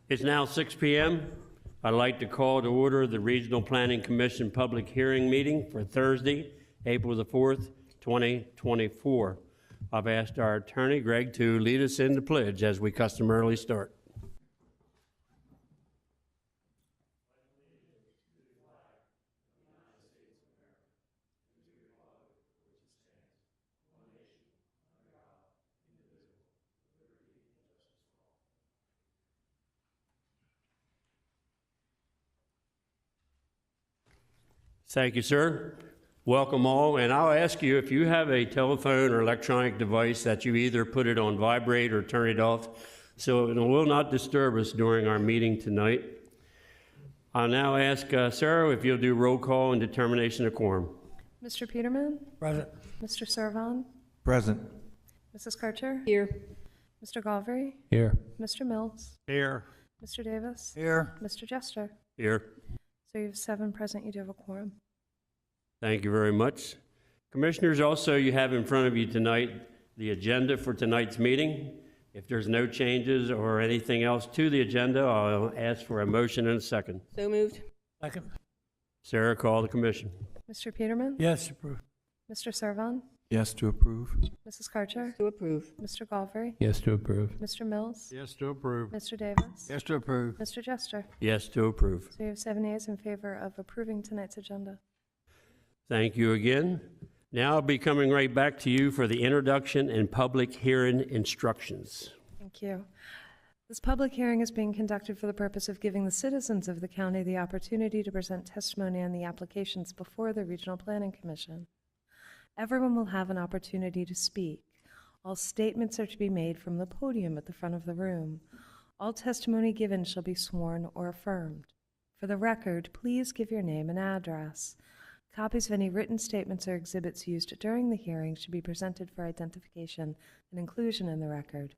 It's now 6 p.m. I'd like to call to order the Regional Planning Commission public hearing meeting for Thursday, April the 4th, 2024. I've asked our attorney, Greg, to lead us in the pledge as we customarily start. Thank you, sir. Welcome all, and I'll ask you if you have a telephone or electronic device that you either put it on vibrate or turn it off so it will not disturb us during our meeting tonight. I'll now ask Sarah if you'll do roll call and determination of quorum. Mr. Peterman? Present. Mr. Servan? Present. Mrs. Karcher? Here. Mr. Galvry? Here. Mr. Mills? Here. Mr. Davis? Here. Mr. Jester? Here. So you have 7 present. You do have a quorum. Thank you very much. Commissioners, also you have in front of you tonight the agenda for tonight's meeting. If there's no changes or anything else to the agenda, I'll ask for a motion and a second. So moved. Second. Sarah, call the commission. Mr. Peterman? Yes, approve. Mr. Servan? Yes to approve. Mrs. Karcher? To approve. Mr. Galvry? Yes to approve. Mr. Mills? Yes to approve. Mr. Davis? Yes to approve. Mr. Jester? Yes to approve. So you have 7 yeas in favor of approving tonight's agenda. Thank you again. Now I'll be coming right back to you for the introduction and public hearing instructions. Thank you. This public hearing is being conducted for the purpose of giving the citizens of the county the opportunity to present testimony on the applications before the Regional Planning Commission. Everyone will have an opportunity to speak. All statements are to be made from the podium at the front of the room. All testimony given shall be sworn or affirmed. For the record, please give your name and address. Copies of any written statements or exhibits used during the hearing should be presented for identification and inclusion in the record.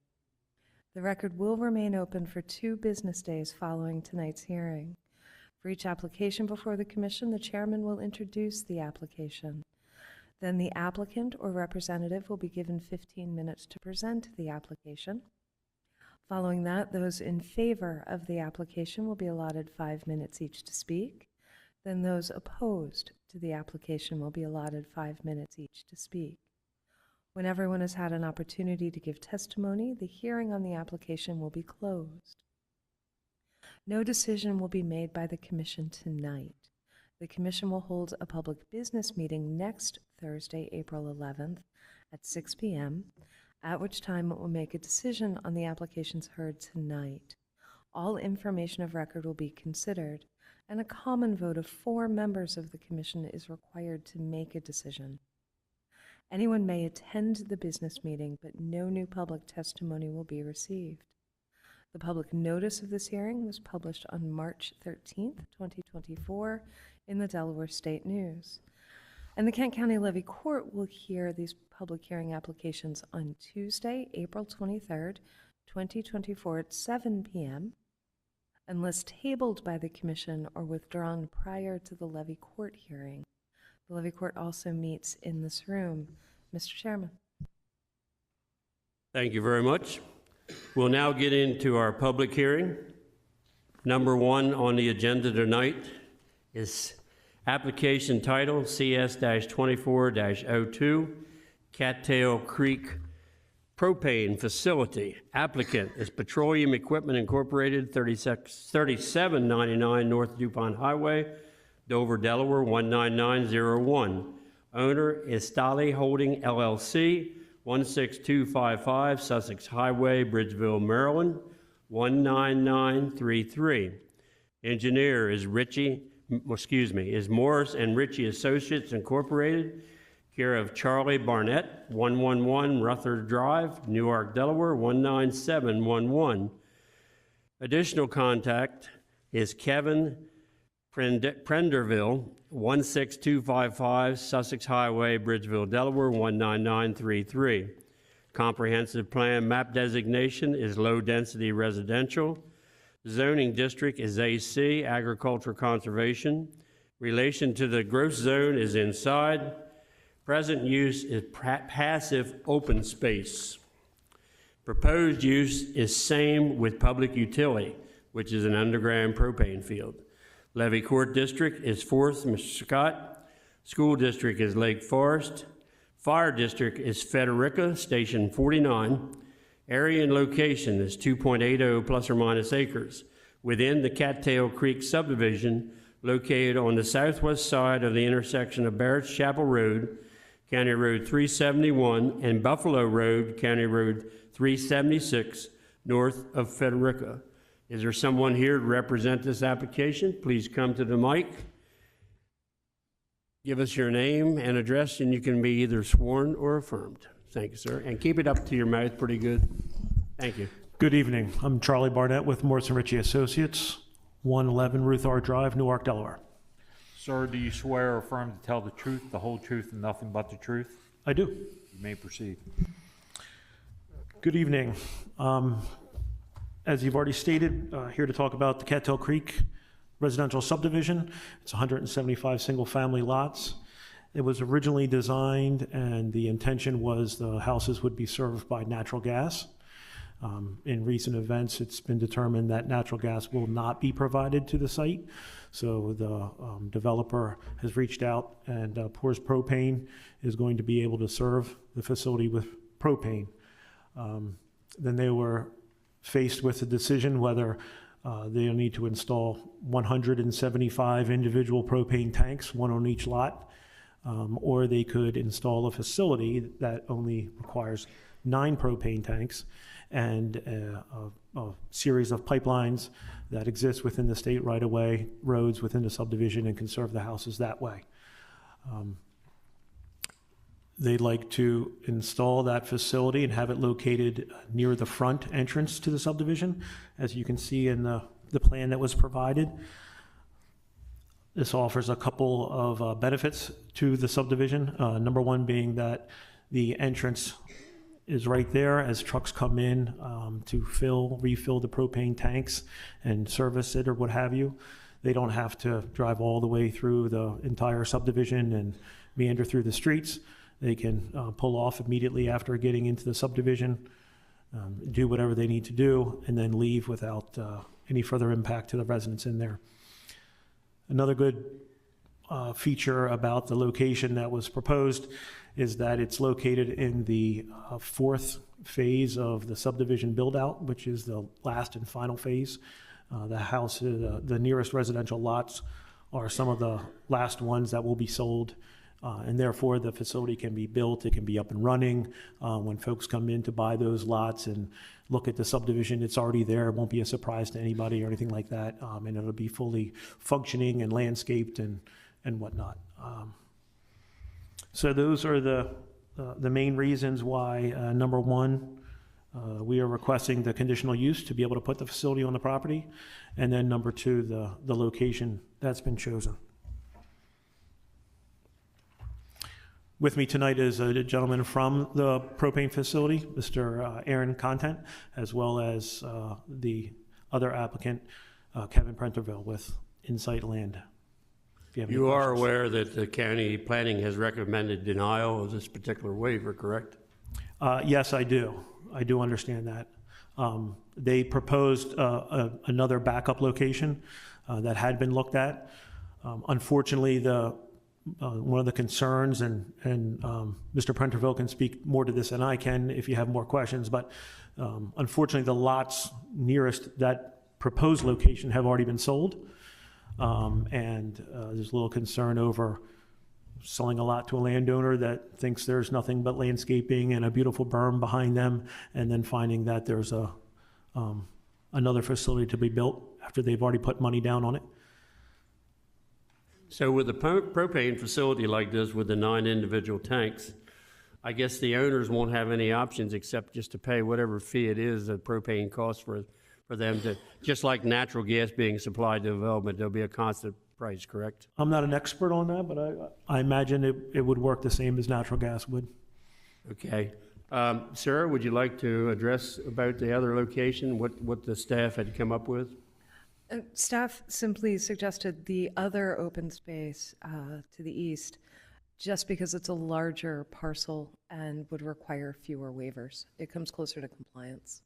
The record will remain open for 2 business days following tonight's hearing. For each application before the Commission, the chairman will introduce the application. Then the applicant or representative will be given 15 minutes to present the application. Following that, those in favor of the application will be allotted 5 minutes each to speak. Then those opposed to the application will be allotted 5 minutes each to speak. When everyone has had an opportunity to give testimony, the hearing on the application will be closed. No decision will be made by the Commission tonight. The Commission will hold a public business meeting next Thursday, April 11th at 6 p.m., at which time it will make a decision on the applications heard tonight. All information of record will be considered, and a common vote of 4 members of the Commission is required to make a decision. Anyone may attend the business meeting, but no new public testimony will be received. The public notice of this hearing was published on March 13th, 2024 in the Delaware State News. And the Kent County Levy Court will hear these public hearing applications on Tuesday, April 23rd, 2024 at 7 p.m. unless tabled by the Commission or withdrawn prior to the Levy Court hearing. The Levy Court also meets in this room. Mr. Chairman. Thank you very much. We'll now get into our public hearing. Number 1 on the agenda tonight is application title CS-24-02, Cattail Creek Propane Facility. Applicant is Petroleum Equipment Incorporated, 3799 North DuPont Highway, Dover, Delaware, 19901. Owner is Stolly Holding, LLC, 16255 Sussex Highway, Bridgeville, Maryland, 19933. Engineer is Morris and Ritchie Associates Incorporated, care of Charlie Barnett, 111 Rutherford Drive, Newark, Delaware, 19711. Additional contact is Kevin Prenderville, 16255 Sussex Highway, Bridgeville, Delaware, 19933. Comprehensive plan map designation is low density residential. Zoning district is AC, agricultural conservation. Relation to the growth zone is inside. Present use is passive open space. Proposed use is same with public utility, which is an underground propane field. Levy Court District is 4th, Mr. Scott. School District is Lake Forest. Fire District is Frederica, Station 49. Area and location is 2.80 plus or minus acres within the Cattail Creek subdivision located on the southwest side of the intersection of Barrett's Chapel Road, County Road 371, and Buffalo Road, County Road 376, north of Frederica. Is there someone here to represent this application? Please come to the mic. Give us your name and address, and you can be either sworn or affirmed. Thank you, sir. And keep it up to your mouth pretty good. Thank you. Good evening. I'm Charlie Barnett with Morrison Ritchie Associates, 111 Ruth R. Drive, Newark, Delaware. Sir, do you swear or affirm to tell the truth, the whole truth, and nothing but the truth? I do. You may proceed. Good evening. As you've already stated, here to talk about the Cattail Creek residential subdivision. It's 175 single-family lots. It was originally designed, and the intention was the houses would be served by natural gas. In recent events, it's been determined that natural gas will not be provided to the site. So the developer has reached out, and Pours Propane is going to be able to serve the facility with propane. Then they were faced with the decision whether they'll need to install 175 individual propane tanks, one on each lot, or they could install a facility that only requires 9 propane tanks and a series of pipelines that exist within the state right-of-way, roads within the subdivision, and can serve the houses that way. They'd like to install that facility and have it located near the front entrance to the subdivision, as you can see in the plan that was provided. This offers a couple of benefits to the subdivision. Number one being that the entrance is right there as trucks come in to refill the propane tanks and service it or what have you. They don't have to drive all the way through the entire subdivision and meander through the streets. They can pull off immediately after getting into the subdivision, do whatever they need to do, and then leave without any further impact to the residents in there. Another good feature about the location that was proposed is that it's located in the 4th phase of the subdivision build-out, which is the last and final phase. The nearest residential lots are some of the last ones that will be sold. And therefore, the facility can be built, it can be up and running. When folks come in to buy those lots and look at the subdivision, it's already there. It won't be a surprise to anybody or anything like that. And it'll be fully functioning and landscaped and whatnot. So those are the main reasons why, number one, we are requesting the conditional use to be able to put the facility on the property. And then number two, the location that's been chosen. With me tonight is a gentleman from the propane facility, Mr. Aaron Content, as well as the other applicant, Kevin Prenterville with Insight Land. If you have any You are questions. aware that the county planning has recommended denial of this particular waiver, correct? Yes, I do. I do understand that. They proposed another backup location that had been looked at. Unfortunately, one of the concerns, and Mr. Prenterville can speak more to this than I can if you have more questions, but unfortunately the lots nearest that proposed location have already been sold. And there's a little concern over selling a lot to a landowner that thinks there's nothing but landscaping and a beautiful berm behind them, and then finding that there's another facility to be built after they've already put money down on it. So with a propane facility like this with the 9 individual tanks, I guess the owners won't have any options except just to pay whatever fee it is that propane costs for them to, just like natural gas being supplied to development, there'll be a constant price, correct? I'm not an expert on that, but I imagine it would work the same as natural gas would. Okay. Sarah, would you like to address about the other location, what the staff had come up with? Staff simply suggested the other open space to the east, just because it's a larger parcel and would require fewer waivers. It comes closer to compliance.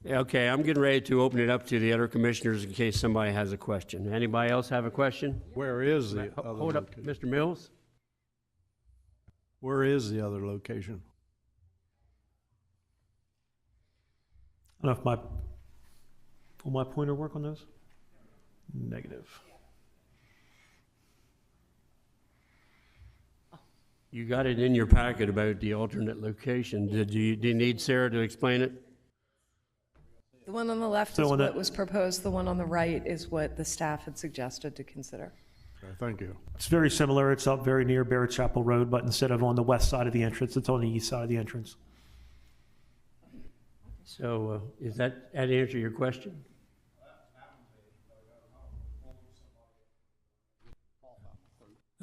Okay, I'm getting ready to open it up to the other commissioners in case somebody has a question. Anybody else have a question? Where is the other Hold up, location? Mr. Mills? Where is the other location? I don't know if will my pointer work on those? Negative. You got it in your packet about the alternate location. Do you need Sarah to explain it? The one on the left So is on what that- was proposed, the one on the right is what the staff had suggested to consider. Okay, thank you. It's very similar. It's up very near Barrett Chapel Road, but instead of on the west side of the entrance, it's on the east side of the entrance. So is that answer your question?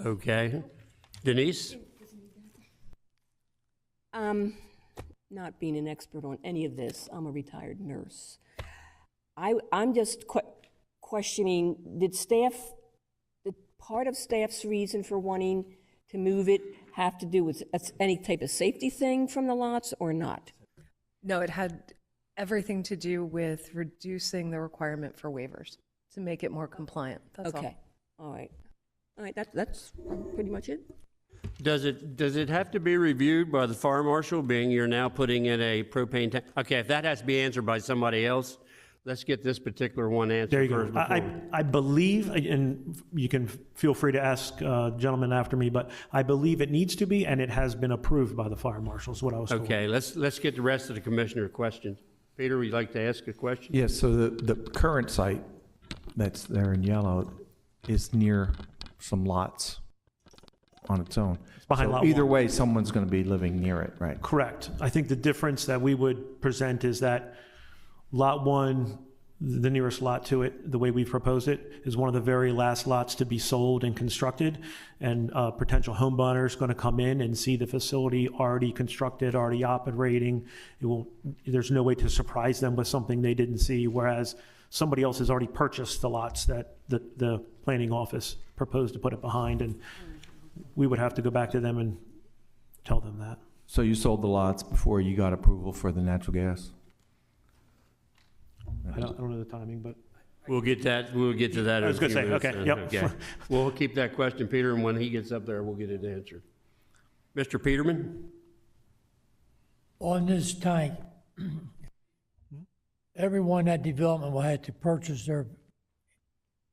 Okay. Denise? Not being an expert on any of this, I'm a retired nurse. I'm just questioning, did part of staff's reason for wanting to move it have to do with any type of safety thing from the lots or not? No, it had everything to do with reducing the requirement for waivers to make it more compliant. That's all. Okay, all right. All right, that's pretty much it. Does it have to be reviewed by the fire marshal, being you're now putting in a propane tank? Okay, if that has to be answered by somebody else, let's get this particular one answered There you first. go. I believe, and you can feel free to ask gentlemen after me, but I believe it needs to be, and it has been approved by the fire marshal, is what I was told. Okay, let's get the rest of the commissioner questions. Peter, would you like to ask a question? Yes, so the current site that's there in yellow is near some lots on its own. behind So lot either one. way, someone's going to be living near it, right? Correct. I think the difference that we would present is that Lot 1, the nearest lot to it, the way we propose it, is one of the very last lots to be sold and constructed, and potential home buyers going to come in and see the facility already constructed, already operating. There's no way to surprise them with something they didn't see, whereas somebody else has already purchased the lots that the planning office proposed to put it behind, and we would have to go back to them and tell them that. So you sold the lots before you got approval for the natural gas? I don't know the timing, but We'll get to that I was in a gonna few say, minutes okay, then. yep. Okay. We'll keep that question, Peter, and when he gets up there, we'll get it answered. Mr. Peterman? On this tank, everyone that development will have to purchase their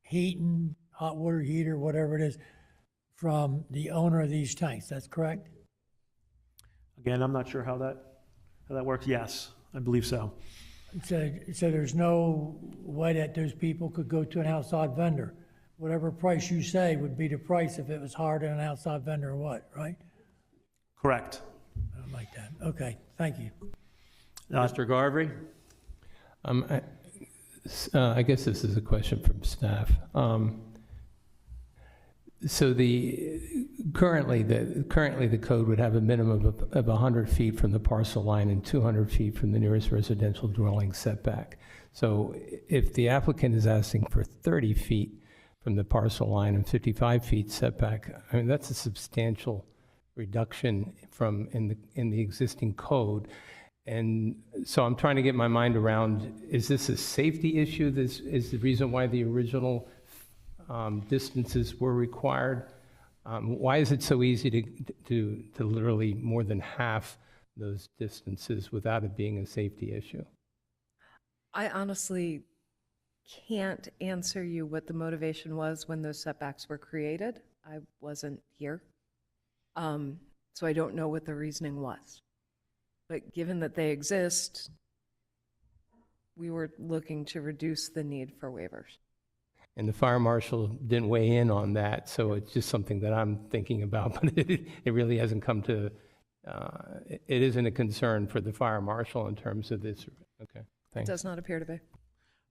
heating, hot water heater, whatever it is, from the owner of these tanks, that's correct? again, I'm not sure how that works. Yes, I believe so. So there's no way that those people could go to an outside vendor. Whatever price you say would be the price if it was hired at an outside vendor or what, right? Correct. Something like that. Okay, thank you. Mr. Garvey? I guess this is a question from staff. So currently the code would have a minimum of 100 feet from the parcel line and 200 feet from the nearest residential dwelling setback. So if the applicant is asking for 30 feet from the parcel line and 55 feet setback, I mean, that's a substantial reduction from in the existing code. And so I'm trying to get my mind around, is this a safety issue? This is the reason why the original distances were required? Why is it so easy to literally more than half those distances without it being a safety issue? I honestly can't answer you what the motivation was when those setbacks were created. I wasn't here. So I don't know what the reasoning was. But given that they exist, we were looking to reduce the need for waivers. And the fire marshal didn't weigh in on that, so it's just something that I'm thinking about, but it really hasn't come to, it isn't a concern for the fire marshal in terms of this. Okay, It thanks. does not appear to be.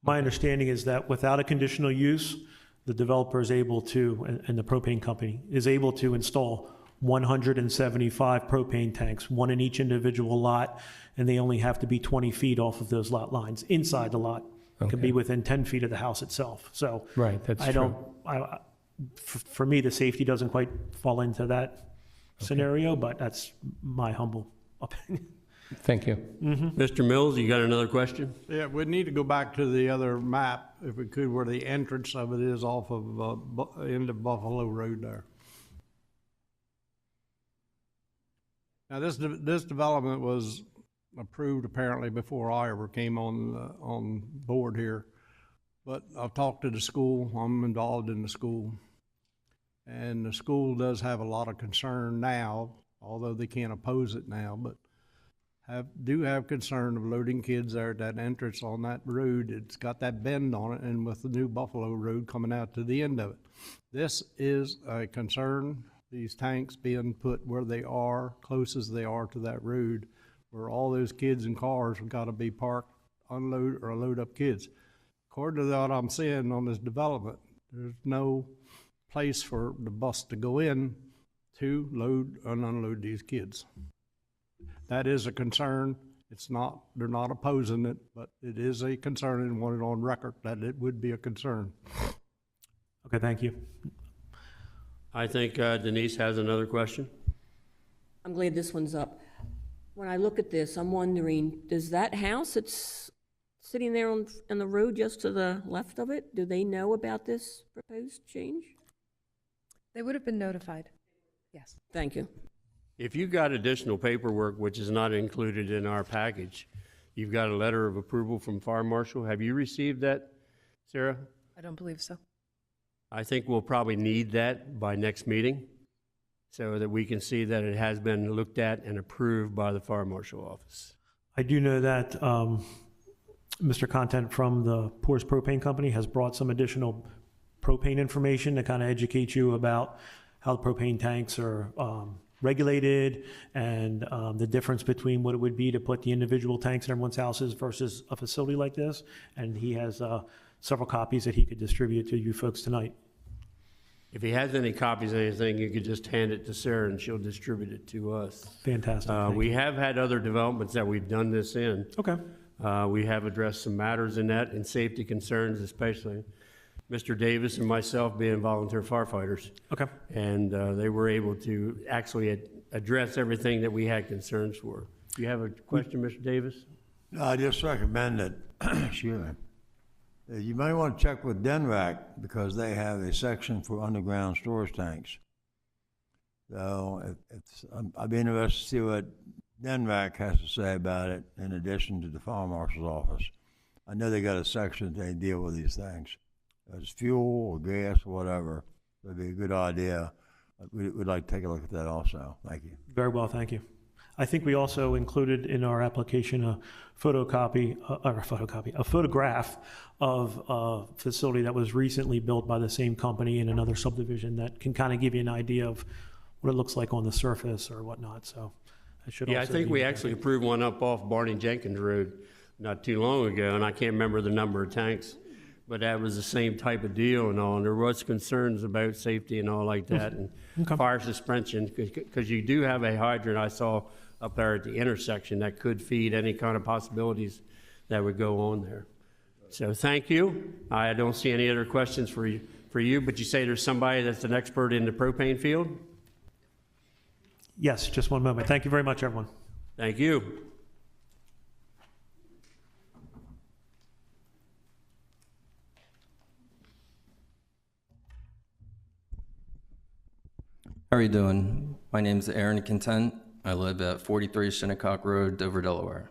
My understanding is that without a conditional use, the developer is able to, and the propane company, is able to install 175 propane tanks, one in each individual lot, and they only have to be 20 feet off of those lot lines, inside the lot. It can be Okay. within 10 feet of the house itself. So Right, that's I true. don't, for me, the safety doesn't quite fall into that scenario, but that's my humble opinion. Thank you. Mr. Mills, you got another question? Yeah, we need to go back to the other map, if we could, where the entrance of it is off of, end of Buffalo Road there. Now, this development was approved apparently before I ever came on board here. But I've talked to the school, I'm involved in the school. And the school does have a lot of concern now, although they can't oppose it now, but do have concern of loading kids there at that entrance on that road. It's got that bend on it, and with the new Buffalo Road coming out to the end of it. This is a concern, these tanks being put where they are, close as they are to that road, where all those kids and cars have got to be parked, unload or load up kids. According to what I'm seeing on this development, there's no place for the bus to go in to load and unload these kids. That is a concern. It's not, they're not opposing it, but it is a concern and want it on record that it would be a concern. Okay, thank you. I think Denise has another question. I'm glad this one's up. When I look at this, I'm wondering, does that house that's sitting there on the road just to the left of it, do they know about this proposed change? They would have been notified. Yes. Thank you. If you've got additional paperwork, which is not included in our package, you've got a letter of approval from Fire Marshal. Have you received that, Sarah? I don't believe so. I think we'll probably need that by next meeting so that we can see that it has been looked at and approved by the Fire Marshal office. I do know that Mr. Content from the Poor's Propane Company has brought some additional propane information to kind of educate you about how the propane tanks are regulated and the difference between what it would be to put the individual tanks in everyone's houses versus a facility like this. And he has several copies that he could distribute to you folks tonight. If he has any copies of anything, you could just hand it to Sarah and she'll distribute it to us. Fantastic. Thank We you. have had other developments that we've done this in. Okay. We have addressed some matters in that and safety concerns, especially Mr. Davis and myself being volunteer firefighters. Okay. And they were able to actually address everything that we had concerns for. Do you have a question, Mr. Davis? No, I just recommend that, excuse me, you may want to check with DENRAC because they have a section for underground storage tanks. So I'd be interested to see what DENRAC has to say about it in addition to the Fire Marshal's office. I know they got a section they deal with these things. If it's fuel or gas or whatever, it'd be a good idea. We'd like to take a look at that also. Thank you. Very well, thank you. I think we also included in our application a photograph of a facility that was recently built by the same company in another subdivision that can kind of give you an idea of what it looks like on the surface or whatnot. So I should Yeah, I also think be- we actually approved one up off Barney Jenkins Road not too long ago, and I can't remember the number of tanks, but that was the same type of deal and all, and there was concerns about safety and all like that, and Okay. fire suspension, because you do have a hydrant I saw up there at the intersection that could feed any kind of possibilities that would go on there. So thank you. I don't see any other questions for you, but you say there's somebody that's an expert in the propane field? Yes, just one moment. Thank you very much, everyone. Thank you. How are you doing? My name is Aaron Content. I live at 43 Shinnecock Road, Dover, Delaware.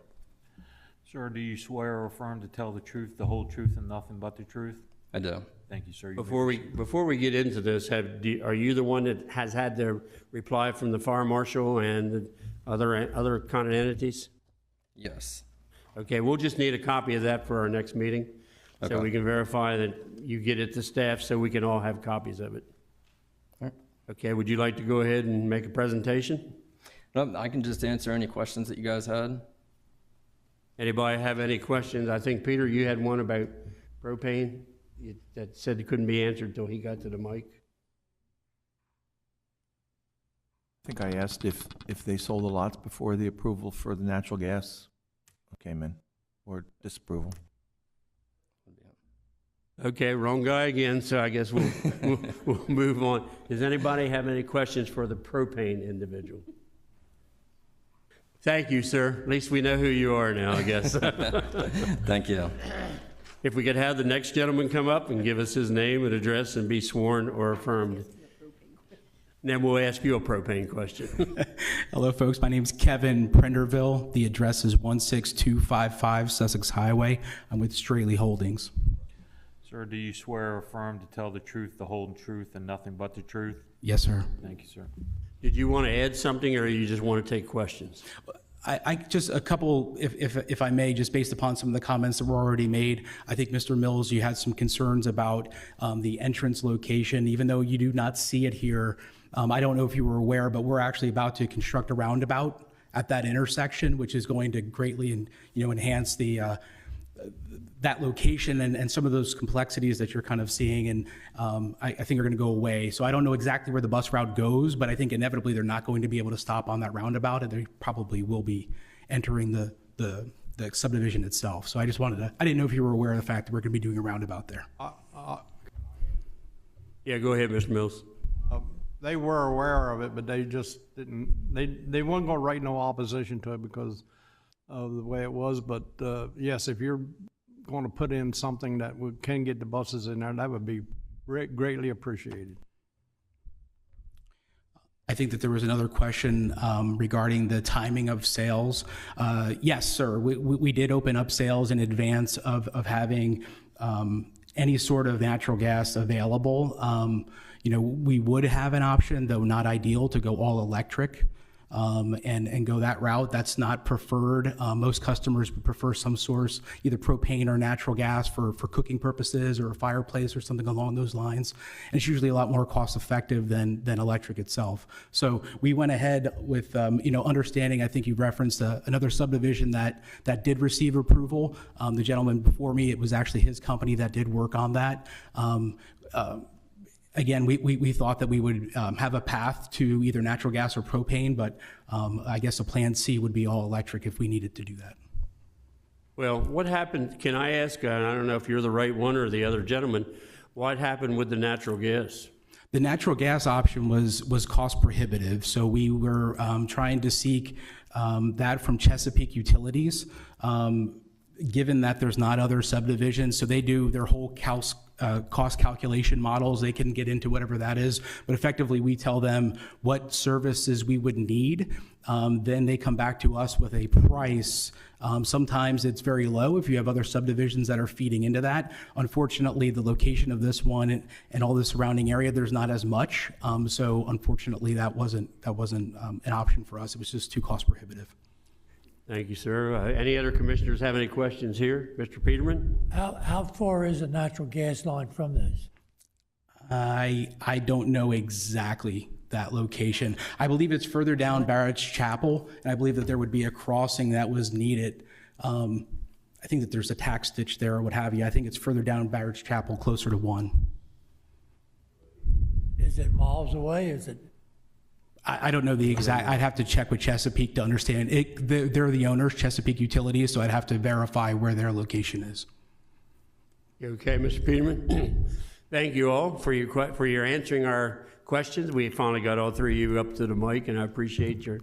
Sir, do you swear or affirm to tell the truth, the whole truth, and nothing but the truth? I do. Thank you, sir. You may Before we get into this, are you the one that has had the reply from the fire marshal and the other kind of entities? Yes. Okay, we'll just need a copy of that for our next meeting, so Okay. we can verify that you get it to staff, so we can all have copies of it. All right. Okay, would you like to go ahead and make a presentation? No, I can just answer any questions that you guys had. Anybody have any questions? I think, Peter, you had one about propane that said it couldn't be answered until he got to the mic. I think I asked if they sold the lots before the approval for the natural gas came in, or disapproval. Okay, wrong guy again, so I guess we'll move on. Does anybody have any questions for the propane individual? Thank you, sir. At least we know who you are now, I guess. Thank you. If we could have the next gentleman come up and give us his name and address and be sworn or affirmed. And then we'll ask you a propane question. Hello, folks. My name is Kevin Prenderville. The address is 16255 Sussex Highway. I'm with Straley Holdings. Sir, do you swear or affirm to tell the truth, the whole truth, and nothing but the truth? Yes, sir. Thank you, sir. Did you want to add something, or you just want to take questions? I just a couple, if I may, just based upon some of the comments that were already made. I think, Mr. Mills, you had some concerns about the entrance location, even though you do not see it here. I don't know if you were aware, but we're actually about to construct a roundabout at that intersection, which is going to greatly, enhance the that location and some of those complexities that you're kind of seeing, and I think are going to go away. So I don't know exactly where the bus route goes, but I think inevitably they're not going to be able to stop on that roundabout, and they probably will be entering the subdivision itself. So I just wanted to, I didn't know if you were aware of the fact that we're going to be doing a roundabout there. Yeah, go ahead, Mr. Mills. They were aware of it, but they just didn't, they weren't gonna write no opposition to it because of the way it was, but, yes, if you're gonna put in something that can get the buses in there, that would be greatly appreciated. I think that there was another question regarding the timing of sales. Yes, sir, we did open up sales in advance of having any sort of natural gas available. We would have an option, though not ideal, to go all electric and go that route. That's not preferred. Most customers would prefer some source, either propane or natural gas for cooking purposes, or a fireplace or something along those lines. And it's usually a lot more cost effective than electric itself. So we went ahead with, understanding, I think you referenced another subdivision that did receive approval. The gentleman before me, it was actually his company that did work on that. Again, we thought that we would have a path to either natural gas or propane, but I guess a plan C would be all electric if we needed to do that. Well, what happened, can I ask, I don't know if you're the right one or the other gentleman, what happened with the natural gas? The natural gas option was cost prohibitive, so we were trying to seek that from Chesapeake Utilities. Given that there's not other subdivisions, so they do their whole cost calculation models. They can get into whatever that is, but effectively we tell them what services we would need. Then they come back to us with a price. Sometimes it's very low if you have other subdivisions that are feeding into that. Unfortunately, the location of this one and all the surrounding area, there's not as much. So unfortunately, that wasn't an option for us. It was just too cost prohibitive. Thank you, sir. Any other commissioners have any questions here? Mr. Peterman? How far is a natural gas line from this? I don't know exactly that location. I believe it's further down Barrett's Chapel, and I believe that there would be a crossing that was needed. I think that there's a tack stitch there or what have you. I think it's further down Barrett's Chapel, closer to 1. Is it miles away? Is it? I don't know the exact, I'd have to check with Chesapeake to understand. They're the owners, Chesapeake Utilities, so I'd have to verify where their location is. Okay, Mr. Peterman? Thank you all for your answering our questions. We finally got all three of you up to the mic, and I appreciate your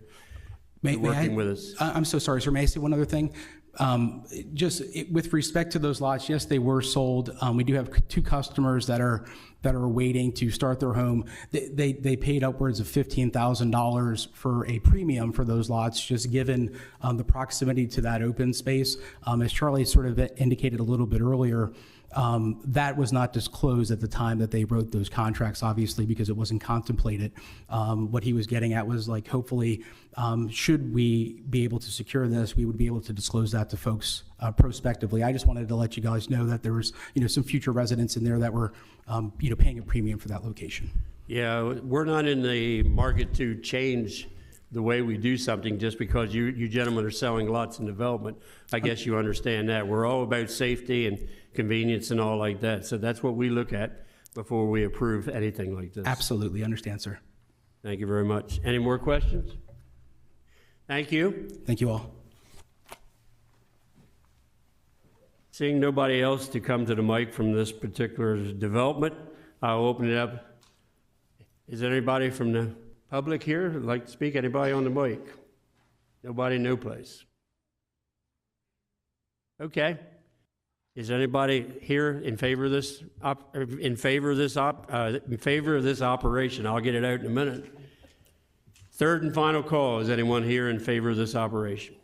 working with us. I'm so sorry, sir. May I say one other thing? With respect to those lots, yes, they were sold. We do have 2 customers that are waiting to start their home. They paid upwards of $15,000 for a premium for those lots, just given the proximity to that open space. As Charlie sort of indicated a little bit earlier, that was not disclosed at the time that they wrote those contracts, obviously, because it wasn't contemplated. What he was getting at was, like, hopefully, should we be able to secure this, we would be able to disclose that to folks prospectively. I just wanted to let you guys know that there was, some future residents in there that were, paying a premium for that location. Yeah, we're not in the market to change the way we do something just because you gentlemen are selling lots in development. I guess you understand that. We're all about safety and convenience and all like that. So that's what we look at before we approve anything like this. Absolutely. Understand, sir. Thank you very much. Any more questions? Thank you. Thank you all. Seeing nobody else to come to the mic from this particular development, I'll open it up. Is there anybody from the public here who'd like to speak? Anybody on the mic? Nobody, no place. Okay. Is anybody here in favor of this, in favor of this operation? I'll get it out in a minute. Third and final call, is anyone here in favor of this operation?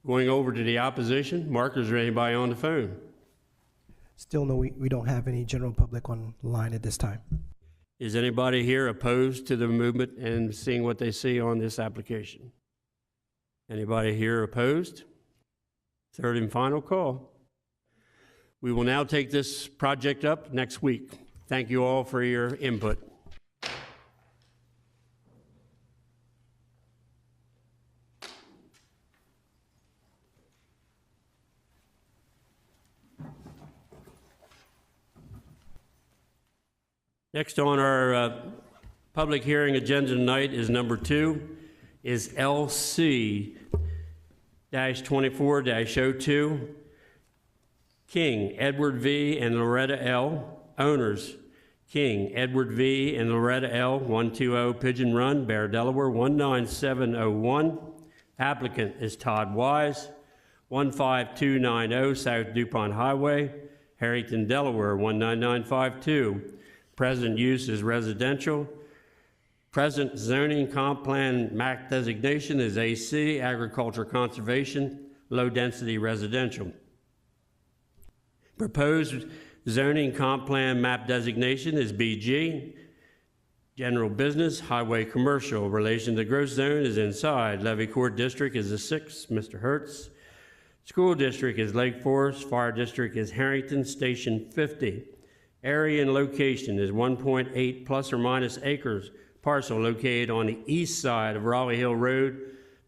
Going over to the opposition, Mark, is there anybody on the phone? Still no, we don't have any general public online at this time. Is anybody here opposed to the movement and seeing what they see on this application? Anybody here opposed? Third and final call. We will now take this project up next week. Thank you all for your input. Next on our public hearing agenda tonight is number 2, is LC-24-02. King, Edward V. and Loretta L. Owners, King, Edward V. and Loretta L. 120 Pigeon Run, Bear, Delaware 19701. Applicant is Todd Wise, 15290 South DuPont Highway, Harrington, Delaware 19952. Present use is residential. Present zoning comp plan MAC designation is AC, agriculture conservation, low density residential. Proposed zoning comp plan map designation is BG. General business, highway commercial. Relation to growth zone is inside. Levy Court District is a 6, Mr. Hertz. School district is Lake Forest. Fire district is Harrington, Station 50. Area and location is 1.8 plus or minus acres. Parcel located on the east side of Raleigh Hill Road,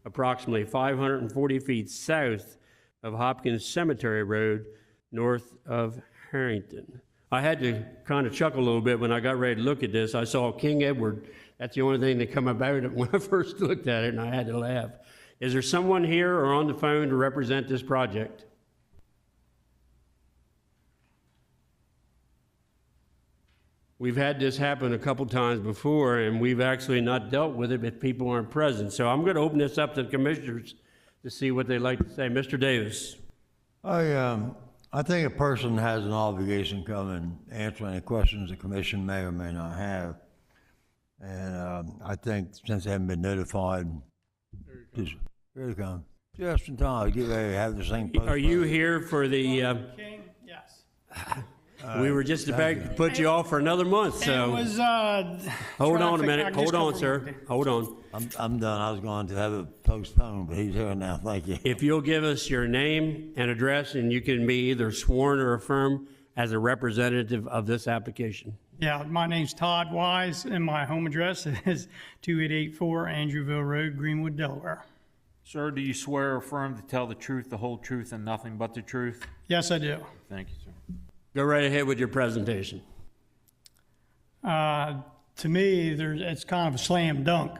approximately 540 feet south of Hopkins Cemetery Road, north of Harrington. I had to kind of chuckle a little bit when I got ready to look at this. I saw King Edward. That's the only thing that come about it when I first looked at it, and I had to laugh. Is there someone here or on the phone to represent this project? We've had this happen a couple times before, and we've actually not dealt with it if people aren't present. So I'm going to open this up to the commissioners to see what they'd like to say. Mr. Davis. I think a person has an obligation to come and answer any questions the commission may or may not have. And I think since they haven't been notified, just here they come. Just in time to get ready to have the same. Are you here for the? King, yes. We were just about to put you off for another month, so. It was, hold on a traffic. minute. I just Hold on, covered sir. everything. Hold on. I'm done. I was going to have it postponed, but he's here now. Thank you. If you'll give us your name and address, and you can be either sworn or affirmed as a representative of this application. Yeah, my name's Todd Wise, and my home address is 2884 Andrewville Road, Greenwood, Delaware. Sir, do you swear or affirm to tell the truth, the whole truth, and nothing but the truth? Yes, I do. Thank you, sir. Go right ahead with your presentation. To me, it's kind of a slam dunk.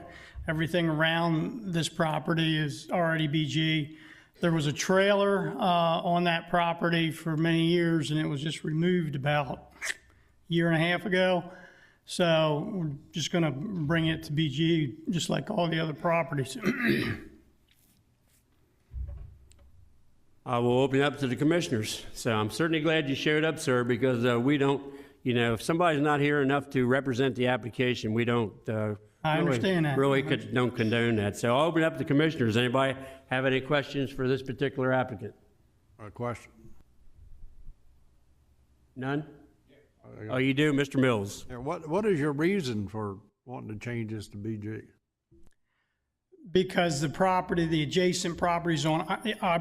Everything around this property is already BG. There was a trailer on that property for many years, and it was just removed about a year and a half ago. So we're just going to bring it to BG just like all the other properties. I will open up to the commissioners. So I'm certainly glad you showed up, sir, because we don't, if somebody's not here enough to represent the application, we don't. I understand that. Don't condone that. So I'll open up to the commissioners. Anybody have any questions for this particular applicant? A question? None? Oh, you do, Mr. Mills? Yeah, what is your reason for wanting to change this to BG? Because the adjacent properties on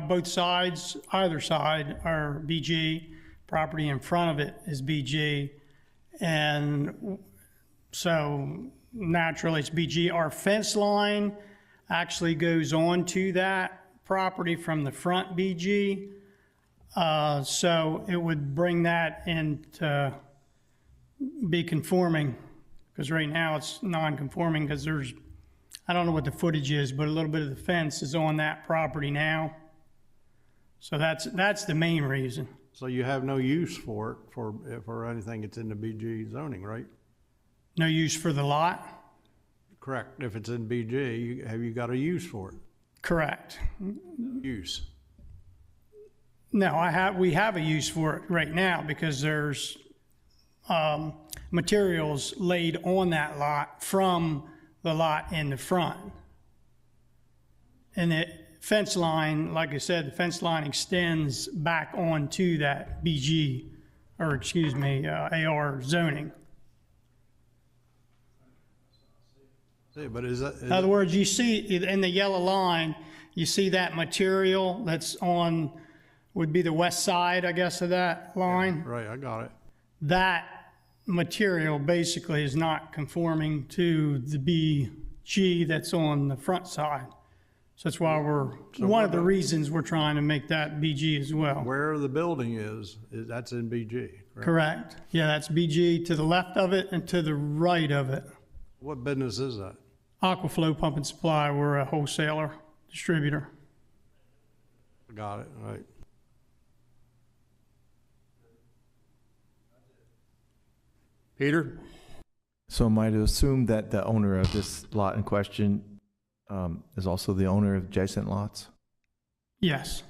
both sides, either side, are BG. Property in front of it is BG. And so naturally it's BG. Our fence line actually goes on to that property from the front BG. So it would bring that in to be conforming, because right now it's non-conforming because I don't know what the footage is, but a little bit of the fence is on that property now. So that's the main reason. So you have no use for it for anything that's in the BG zoning, right? No use for the lot? Correct. If it's in BG, have you got a use for it? Correct. Use. No, we have a use for it right now because there's materials laid on that lot from the lot in the front. And the fence line, like I said, the fence line extends back onto that BG, or excuse me, AR zoning. See, but is that? In other words, you see in the yellow line, you see that material that's on, would be the west side, I guess, of that line. Right, I got it. That material basically is not conforming to the BG that's on the front side. So that's why one of the reasons we're trying to make that BG as well. Where the building is that's in BG, correct? Correct. Yeah, that's BG to the left of it and to the right of it. What business is that? Aquaflow Pump and Supply, we're a wholesaler, distributor. Got it, right. Peter? So am I to assume that the owner of this lot in question is also the owner of adjacent lots? Yes.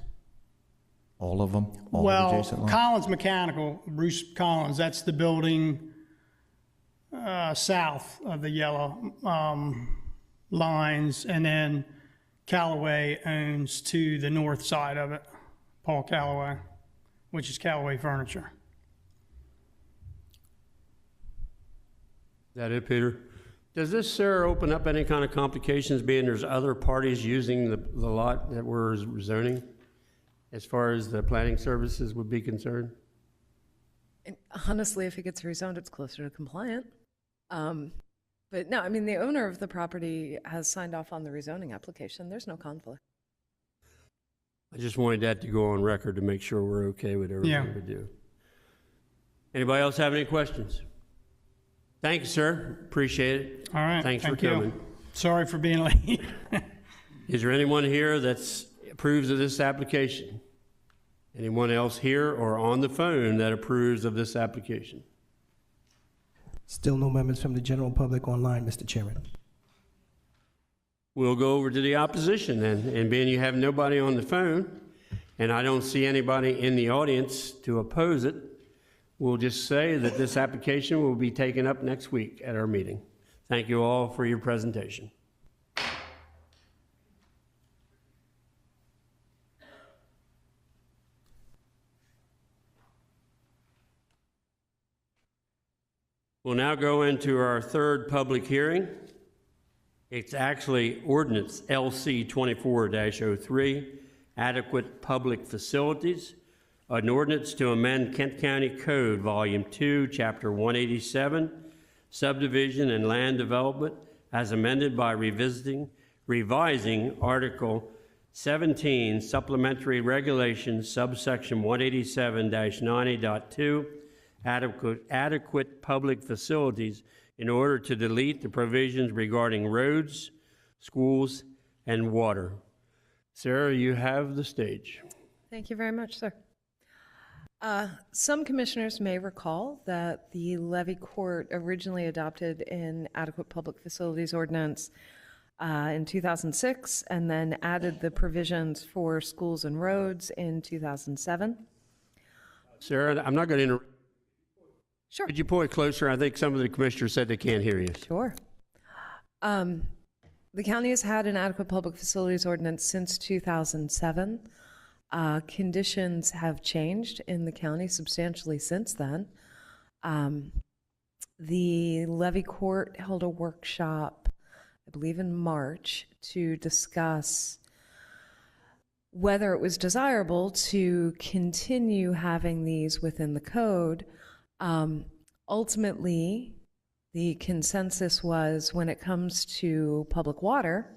All of them? All Well, adjacent lots? Collins Mechanical, Bruce Collins, that's the building south of the yellow lines, and then Callaway owns to the north side of it, Paul Callaway, which is Callaway Furniture. Is that it, Peter? Does this, sir, open up any kind of complications, being there's other parties using the lot that we're zoning, as far as the planning services would be concerned? And honestly, if it gets rezoned, it's closer to compliant. But no, I mean, the owner of the property has signed off on the rezoning application. There's no conflict. I just wanted that to go on record to make sure we're okay with everything we do. Anybody else have any questions? Thank you, sir. Appreciate it. All right. Thanks thank for you. coming. Sorry for being late. Is there anyone here that approves of this application? Anyone else here or on the phone that approves of this application? Still no members from the general public online, Mr. Chairman. We'll go over to the opposition then. And being you have nobody on the phone, and I don't see anybody in the audience to oppose it, we'll just say that this application will be taken up next week at our meeting. Thank you all for your presentation. We'll now go into our third public hearing. It's actually ordinance LC 24-03, adequate public facilities, an ordinance to amend Kent County Code, Volume 2, Chapter 187, subdivision and land development, as amended by revising Article 17, supplementary regulations, subsection 187-90.2, adequate public facilities, in order to delete the provisions regarding roads, schools, and water. Sarah, you have the stage. Thank you very much, sir. Some commissioners may recall that the levy court originally adopted an adequate public facilities ordinance in 2006 and then added the provisions for schools and roads in 2007. Sarah, I'm not going to interrupt. Sure. Could you pull it closer? I think some of the commissioners said they can't hear you. Sure. The county has had an adequate public facilities ordinance since 2007. Conditions have changed in the county substantially since then. The levy court held a workshop, I believe in March, to discuss whether it was desirable to continue having these within the code. Ultimately, the consensus was when it comes to public water,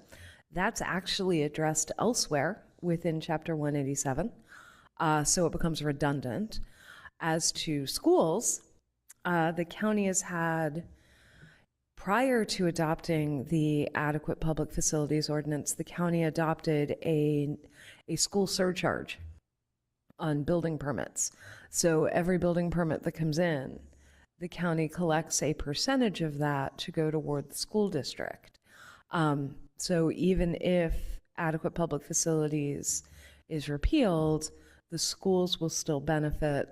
that's actually addressed elsewhere within Chapter 187, so it becomes redundant. As to schools, the county has had, prior to adopting the adequate public facilities ordinance, the county adopted a school surcharge on building permits. So every building permit that comes in, the county collects a percentage of that to go toward the school district. So even if adequate public facilities is repealed, the schools will still benefit.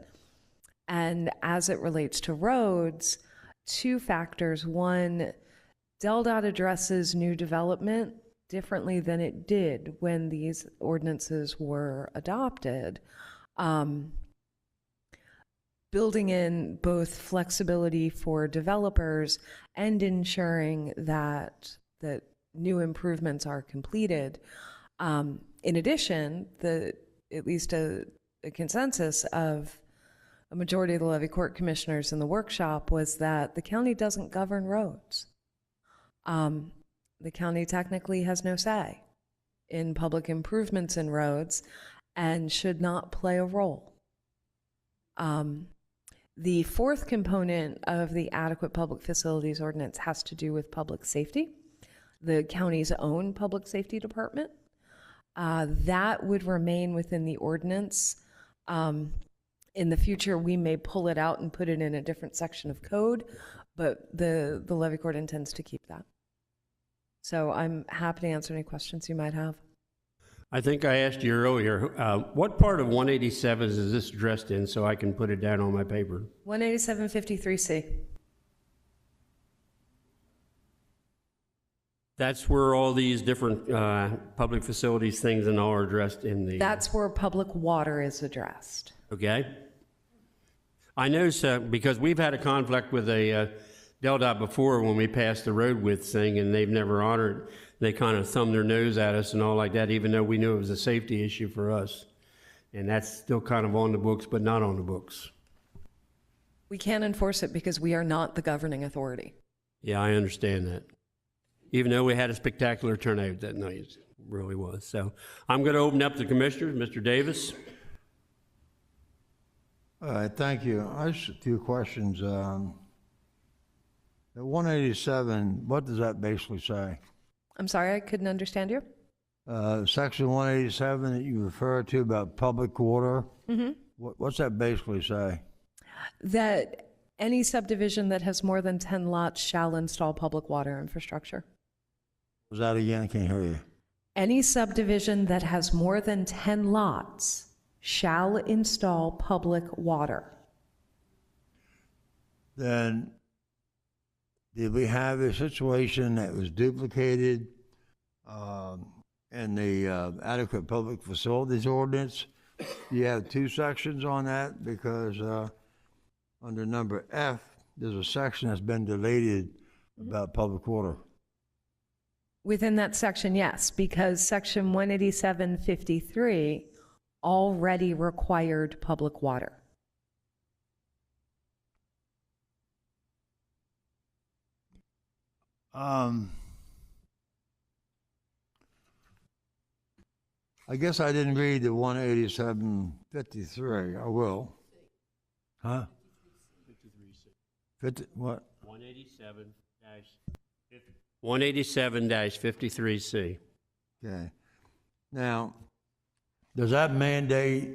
And as it relates to roads, two factors. One, DelDOT addresses new development differently than it did when these ordinances were adopted, building in both flexibility for developers and ensuring that new improvements are completed. In addition, at least a consensus of a majority of the levy court commissioners in the workshop was that the county doesn't govern roads. The county technically has no say in public improvements in roads and should not play a role. The fourth component of the adequate public facilities ordinance has to do with public safety, the county's own public safety department. That would remain within the ordinance. In the future, we may pull it out and put it in a different section of code, but the levy court intends to keep that. So I'm happy to answer any questions you might have. I think I asked you earlier, what part of 187 is this addressed in so I can put it down on my paper? 18753C. That's where all these different public facilities things and all are addressed in the... That's where public water is addressed. Okay. I know, because we've had a conflict with a DelDOT before when we passed the road width thing, and they've never honored. They kind of thumbed their nose at us and all like that, even though we knew it was a safety issue for us. And that's still kind of on the books, but not on the books. We can't enforce it because we are not the governing authority. Yeah, I understand that. Even though we had a spectacular turnout that night, it really was. So I'm going to open up the commissioners. Mr. Davis. All right, thank you. I just a few questions. At 187, what does that basically say? I'm sorry, I couldn't understand you. Section 187 that you referred to about public water, what's that basically say? That any subdivision that has more than 10 lots shall install public water infrastructure. Was that again? I can't hear you. Any subdivision that has more than 10 lots shall install public water. Then, did we have a situation that was duplicated in the adequate public facilities ordinance? You have two sections on that because under number F, there's a section that's been deleted about public water. Within that section, yes, because section 18753 already required public water. I guess I didn't read the 18753. I will. Huh? 50, what? 187-53C. Okay. Now, does that mandate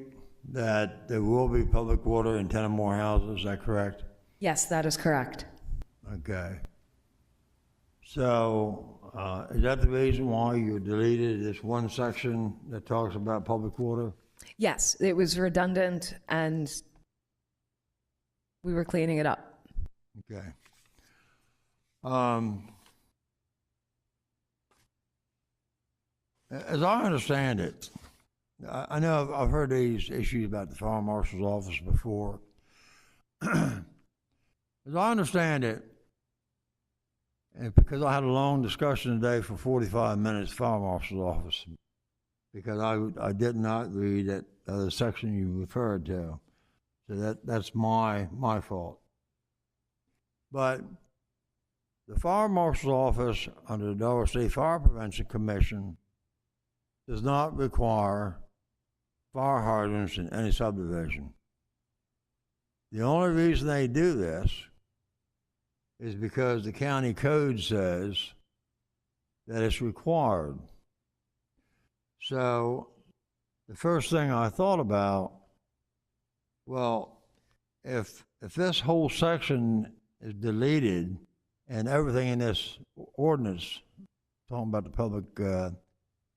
that there will be public water in 10 or more houses? Is that correct? Yes, that is correct. Okay. So, is that the reason why you deleted this one section that talks about public water? Yes, it was redundant and we were cleaning it up. Okay. As I understand it, I know I've heard these issues about the fire marshal's office before. As I understand it, and because I had a long discussion today for 45 minutes, fire marshal's office, because I did not read that other section you referred to, so that's my fault. But the fire marshal's office under the Delaware State Fire Prevention Commission does not require fire hydrants in any subdivision. The only reason they do this is because the county code says that it's required. So the first thing I thought about, well, if this whole section is deleted and everything in this ordinance, talking about the public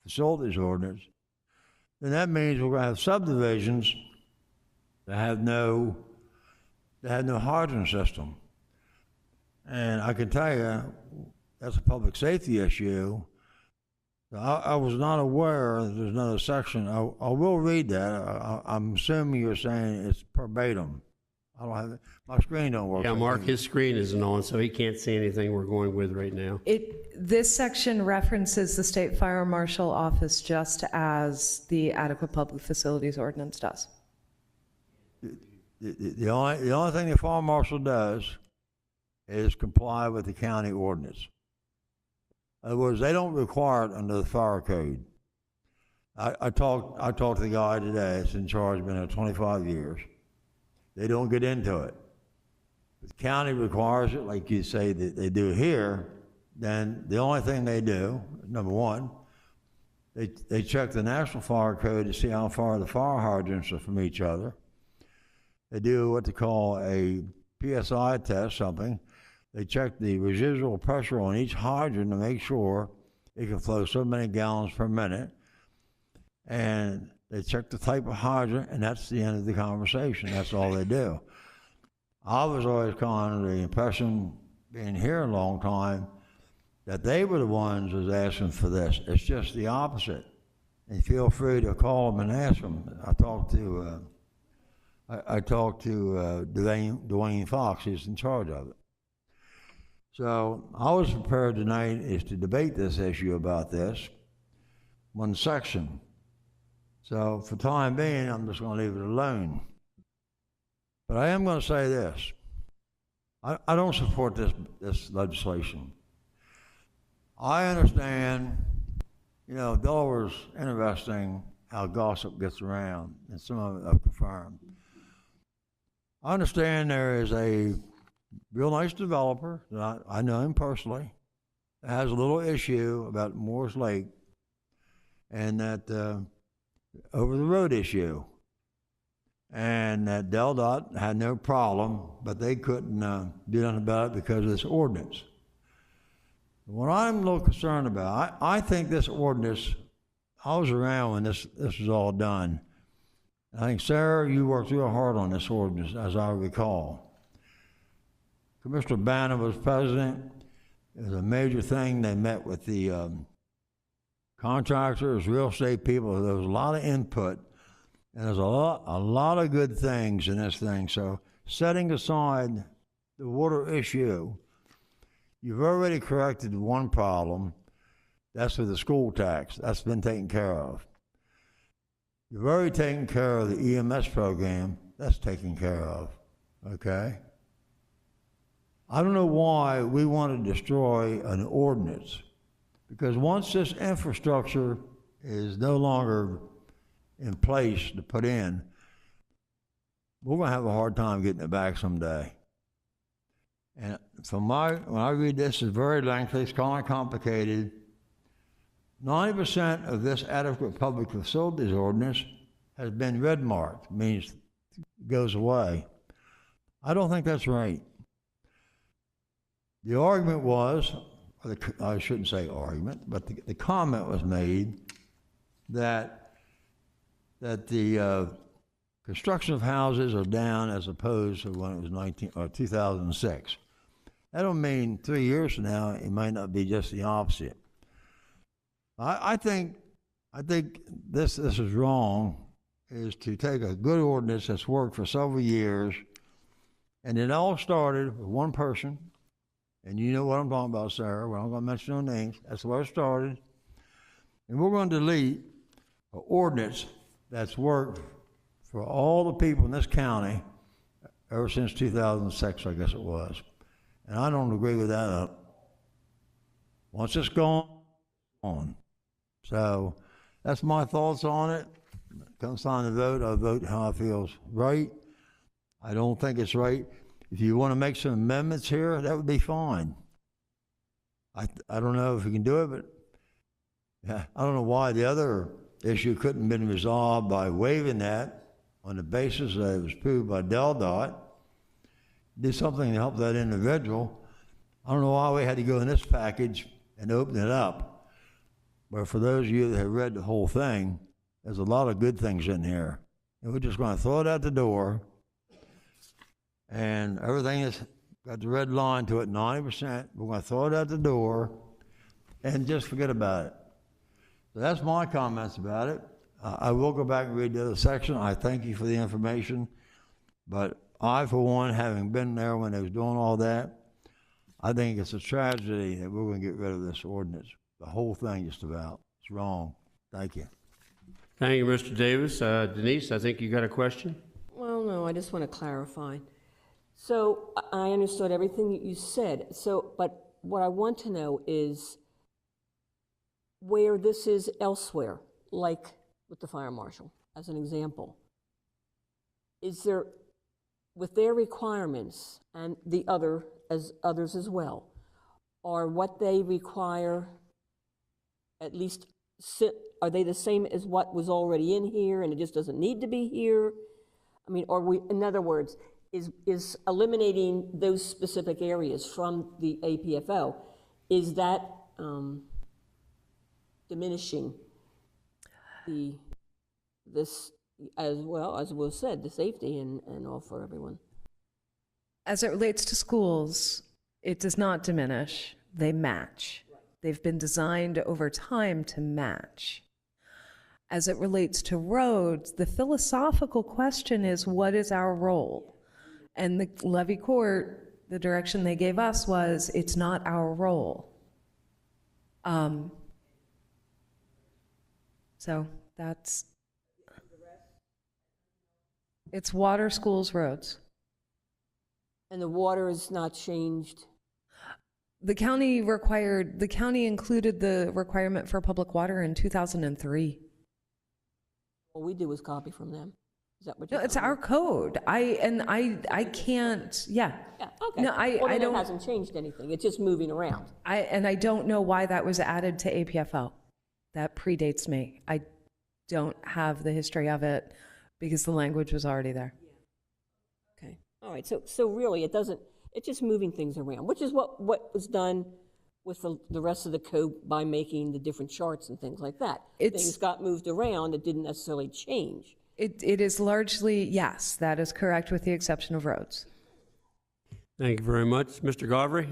facilities ordinance, then that means we're gonna have subdivisions that have no hydrant system. And I can tell you, that's a public safety issue. I was not aware that there's another section. I will read that. I'm assuming you're saying it's verbatim. I don't have it. My screen don't work. Yeah, Mark, his screen isn't on, so he can't see anything we're going with right now. This section references the State Fire Marshal Office just as the Adequate Public Facilities Ordinance does. The only thing the fire marshal does is comply with the county ordinance. In other words, they don't require it under the fire code. I talked to the guy today that's in charge, been there 25 years. They don't get into it. If the county requires it, like you say that they do here, then the only thing they do, number one, they check the National Fire Code to see how far the fire hydrants are from each other. They do what they call a PSI test, something. They check the residual pressure on each hydrant to make sure it can flow so many gallons per minute. And they check the type of hydrant, and that's the end of the conversation. That's all they do. I was always kind of the impression, being here a long time, that they were the ones who was asking for this. It's just the opposite. And feel free to call them and ask them. I talked to Dwayne Fox, who's in charge of it. So I was prepared tonight is to debate this issue about this, one section. So for time being, I'm just going to leave it alone. But I am going to say this. I don't support this legislation. I understand, Delaware's interesting how gossip gets around, and some of it I've confirmed. I understand there is a real nice developer that I know him personally that has a little issue about Moores Lake and that over the road issue, and that DelDOT had no problem, but they couldn't do nothing about it because of this ordinance. What I'm a little concerned about, I think this ordinance, I was around when this was all done. I think, Sarah, you worked real hard on this ordinance, as I recall. Commissioner Bannon was president. It was a major thing. They met with the contractors, real estate people. There was a lot of input, and there's a lot of good things in this thing. So setting aside the water issue, you've already corrected one problem. That's with the school tax. That's been taken care of. You've already taken care of the EMS program. That's taken care of, okay? I don't know why we want to destroy an ordinance, because once this infrastructure is no longer in place to put in, we're going to have a hard time getting it back someday. And when I read this, it's very lengthy, it's kind of complicated. 90% of this Adequate Public Facilities Ordinance has been red marked, means it goes away. I don't think that's right. The argument was, I shouldn't say argument, but the comment was made that the construction of houses are down as opposed to when it was 2006. That don't mean 3 years from now it might not be just the opposite. I think this is wrong, is to take a good ordinance that's worked for several years, and it all started with one person, and you know what I'm talking about, Sarah. We're not going to mention no names. That's where it started. And we're going to delete an ordinance that's worked for all the people in this county ever since 2006, I guess it was. And I don't agree with that. Once it's gone, on. So that's my thoughts on it. Comes time to vote, I vote how I feel right. I don't think it's right. If you want to make some amendments here, that would be fine. I don't know if we can do it, but yeah, I don't know why the other issue couldn't have been resolved by waiving that on the basis that it was approved by DelDOT. Do something to help that individual. I don't know why we had to go in this package and open it up. But for those of you that have read the whole thing, there's a lot of good things in here. And we're just going to throw it out the door. And everything has got the red line to it, 90%. We're going to throw it out the door and just forget about it. So that's my comments about it. I will go back and read the other section. I thank you for the information. But I, for one, having been there when they was doing all that, I think it's a tragedy that we're going to get rid of this ordinance. The whole thing just about. It's wrong. Thank you. Thank you, Mr. Davis. Denise, I think you got a question? Well, no, I just want to clarify. So I understood everything that you said. So, but what I want to know is where this is elsewhere, like with the fire marshal, as an example. Is there, with their requirements and the others as well, are what they require at least are they the same as what was already in here and it just doesn't need to be here? I mean, or we, in other words, is eliminating those specific areas from the APFO, is that diminishing this, as well, as was said, the safety and all for everyone? As it relates to schools, it does not diminish. They match. They've been designed over time to match. As it relates to roads, the philosophical question is, what is our role? And the levy court, the direction they gave us was, it's not our role. So that's, it's water, schools, roads. And the water is not changed? The county included the requirement for public water in 2003. All we do is copy from them. Is that what No, you're it's telling our me? code. I can't, yeah. Yeah, okay. No, Well, I then don't. It hasn't changed anything. It's just moving around. I don't know why that was added to APFO. That predates me. I don't have the history of it because the language was already there. Okay. All right. So really, it's just moving things around, which is what was done with the rest of the code by making the different charts and things like that. Things got moved around. It didn't necessarily change. It is largely, yes, that is correct, with the exception of roads. Thank you very much. Mr. Godfrey?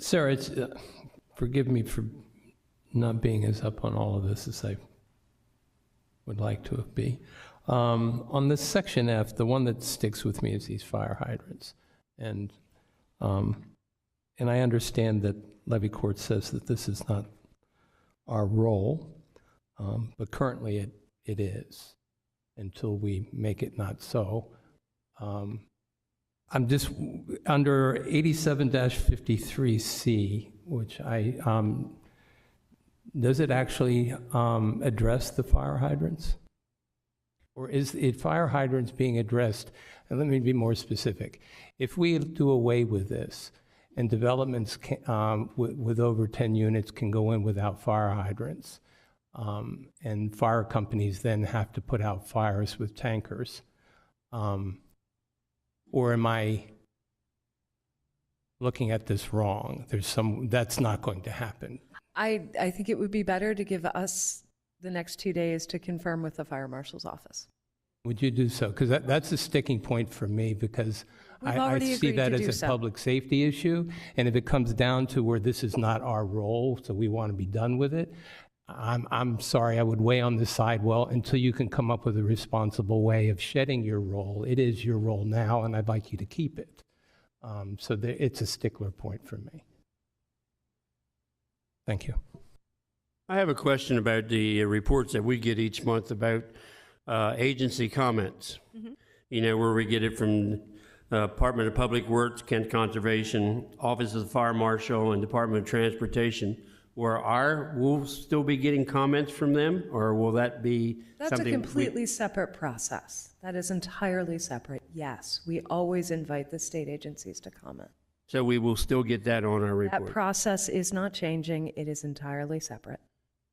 Sarah, it's, forgive me for not being as up on all of this as I would like to be. On this section F, the one that sticks with me is these fire hydrants. And I understand that levy court says that this is not our role, but currently it is, until we make it not so. I'm just, under 87-53C, which does it actually address the fire hydrants? Or is it fire hydrants being addressed? And let me be more specific. If we do away with this, and developments with over 10 units can go in without fire hydrants, and fire companies then have to put out fires with tankers, or am I looking at this wrong? That's not going to happen. I think it would be better to give us the next 2 days to confirm with the fire marshal's office. Would you do so? Because that's a sticking point for me, because I see that as a public safety issue. And if it comes down to where this is not our role, so we want to be done with it, I'm sorry, I would weigh on the side, well, until you can come up with a responsible way of shedding your role. It is your role now, and I'd like you to keep it. So it's a stickler point for me. Thank you. I have a question about the reports that we get each month about agency comments. Mm-hmm. You know, where we get it from Department of Public Works, Kent Conservation, Office of the Fire Marshal, and Department of Transportation. We'll still be getting comments from them, or will that be That's something? a completely separate process. That is entirely separate. Yes, we always invite the state agencies to comment. So we will still get that on our report? That process is not changing. It is entirely separate.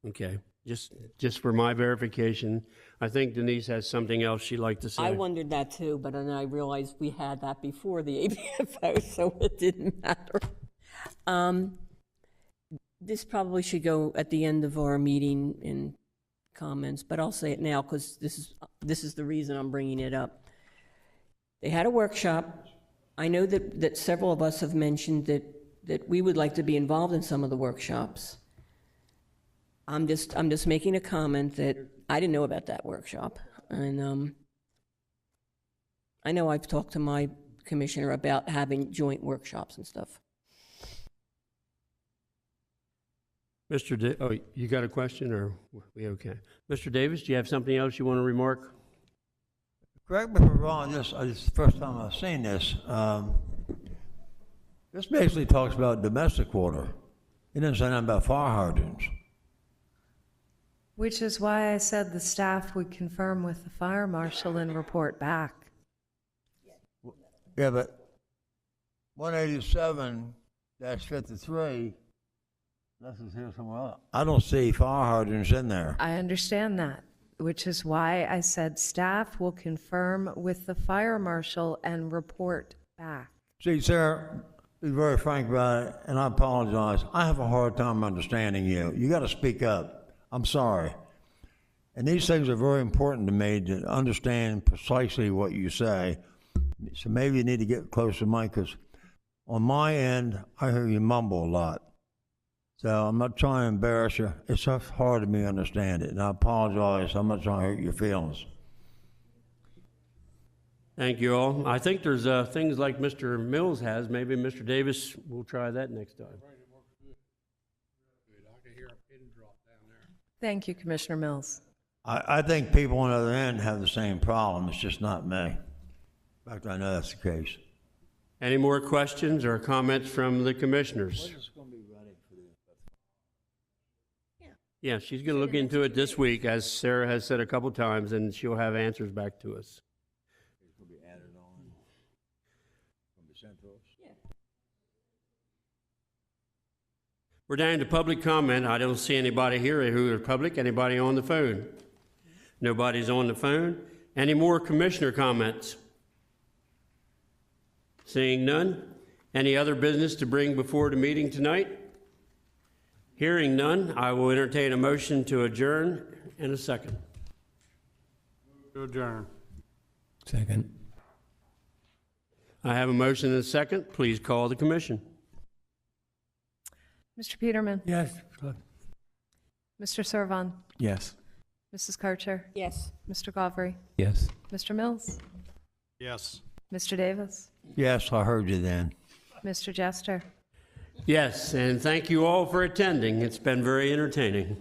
Okay, just for my verification. I think Denise has something else she'd like to say. I wondered that too, but then I realized we had that before the APFO, so it didn't matter. this probably should go at the end of our meeting in comments, but I'll say it now because this is the reason I'm bringing it up. They had a workshop. I know that several of us have mentioned that we would like to be involved in some of the workshops. I'm just making a comment that I didn't know about that workshop, and I know I've talked to my commissioner about having joint workshops and stuff. Oh, you got a question, or we okay? Mr. Davis, do you have something else you want to remark? Correct me if I'm wrong, this is the first time I've seen this. This basically talks about domestic water. It doesn't say nothing about fire hydrants. Which is why I said the staff would confirm with the fire marshal and report back. Yeah, but 187-53, this is here somewhere else. I don't see fire hydrants in there. I understand that, which is why I said staff will confirm with the fire marshal and report back. See, Sarah, be very frank about it, and I apologize. I have a hard time understanding you. You got to speak up. I'm sorry. And these things are very important to me to understand precisely what you say. So maybe you need to get closer to Mike, because on my end, I hear you mumble a lot. So I'm not trying to embarrass you. It's just hard to me to understand it. And I apologize. I'm not trying to hurt your feelings. Thank you all. I think there's things like Mr. Mills has. Maybe Mr. Davis will try that next time. Thank you, Commissioner Mills. I think people on the other end have the same problem. It's just not me. In fact, I know that's the case. Any more questions or comments from the commissioners? Yeah, she's going to look into it this week, as Sarah has said a couple times, and she'll have answers back to us. It's going to be added on. Going to be sent to us. We're down to public comment. I don't see anybody here who is public. Anybody on the phone? Nobody's on the phone. Any more commissioner comments? Seeing none. Any other business to bring before the meeting tonight? Hearing none, I will entertain a motion to adjourn in a second. To adjourn. Second. I have a motion and a second. Please call the commission. Mr. Peterman? Yes. Mr. Servon? Yes. Mrs. Karcher? Yes. Mr. Gauvery? Yes. Mr. Mills? Yes. Mr. Davis? Yes, I heard you then. Mr. Jester? Yes, and thank you all for attending. It's been very entertaining.